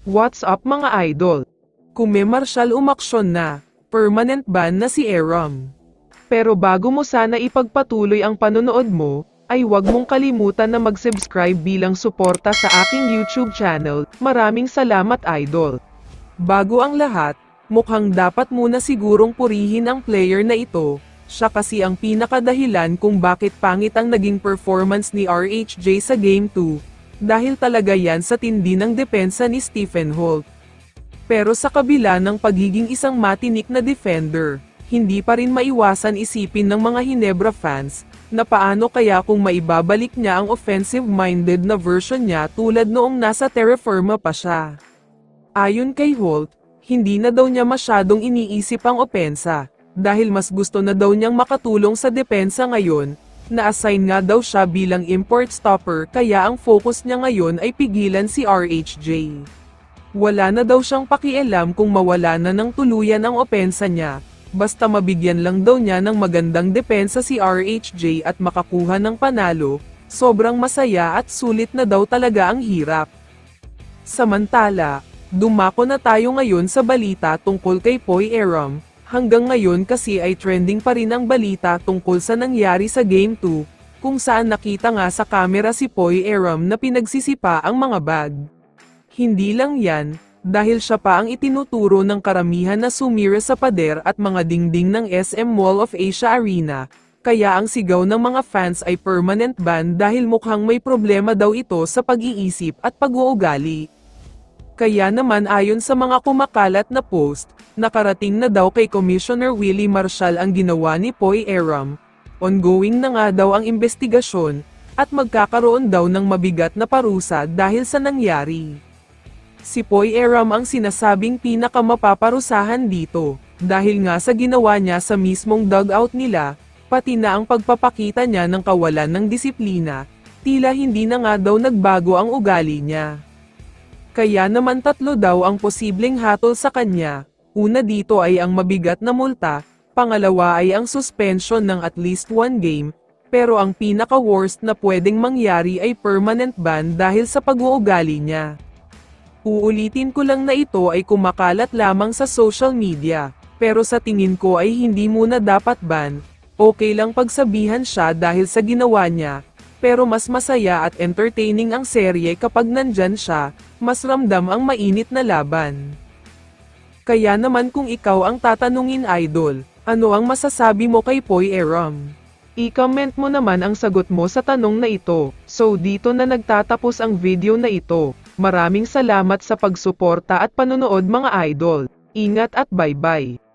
What's up mga idol? Kume Marshall umaksyon na, permanent ban na si Aram. Pero bago mo sana ipagpatuloy ang panonood mo, ay huwag mong kalimutan na mag-subscribe bilang suporta sa aking YouTube channel. Maraming salamat idol. Bago ang lahat, mukhang dapat muna sigurong purihin ang player na ito. Siya kasi ang pinakadahilan kung bakit pangit ang naging performance ni RHJ sa Game 2. Dahil talaga yan sa tindi ng depensa ni Stephen Holt. Pero sa kabila ng pagiging isang matinik na defender, hindi pa rin maiwasan isipin ng mga Ginebra fans, na paano kaya kung maibabalik niya ang offensive-minded na version niya tulad noong nasa Terra Firma pa siya. Ayon kay Holt, hindi na daw niya masyadong iniisip ang opensa, dahil mas gusto na daw niyang makatulong sa depensa ngayon. Na-assign nga daw siya bilang import stopper kaya ang focus niya ngayon ay pigilan si RHJ. Wala na daw siyang pakialam kung mawala na ng tuluyan ang opensa niya, basta mabigyan lang daw niya ng magandang depensa si RHJ at makakuha ng panalo, sobrang masaya at sulit na daw talaga ang hirap. Samantala, dumako na tayo ngayon sa balita tungkol kay Poy Aram. Hanggang ngayon kasi ay trending pa rin ang balita tungkol sa nangyari sa Game 2, kung saan nakita nga sa kamera si Poy Aram na pinagsisipa ang mga bag. Hindi lang yan, dahil siya pa ang itinuturo ng karamihan na sumira sa pader at mga dingding ng SM Mall of Asia Arena, kaya ang sigaw ng mga fans ay permanent ban dahil mukhang may problema daw ito sa pag-iisip at pag-uugali. Kaya naman ayon sa mga kumakalat na post, nakarating na daw kay Commissioner Willie Marshall ang ginawa ni Poy Aram. Ongoing na nga daw ang investigasyon, at magkakaroon daw ng mabigat na parusa dahil sa nangyari. Si Poy Aram ang sinasabing pinakamapaparusahan dito, dahil nga sa ginawa niya sa mismong dugout nila, pati na ang pagpapakita niya ng kawalan ng disiplina, tila hindi na nga daw nagbago ang ugali niya. Kaya naman 3 daw ang posibleng hatol sa kanya, una dito ay ang mabigat na multa, pangalawa ay ang suspension ng at least 1 game, pero ang pinaka-worst na pwedeng mangyari ay permanent ban dahil sa pag-uugali niya. Uulitin ko lang na ito ay kumakalat lamang sa social media, pero sa tingin ko ay hindi muna dapat ban, okay lang pagsabihan siya dahil sa ginawa niya. Pero mas masaya at entertaining ang serye kapag nandyan siya, mas ramdam ang mainit na laban. Kaya naman kung ikaw ang tatanungin idol, ano ang masasabi mo kay Poy Aram? I-comment mo naman ang sagot mo sa tanong na ito. So dito na nagtatapos ang video na ito. Maraming salamat sa pagsuporta at panonood mga idol. Ingat at bye-bye.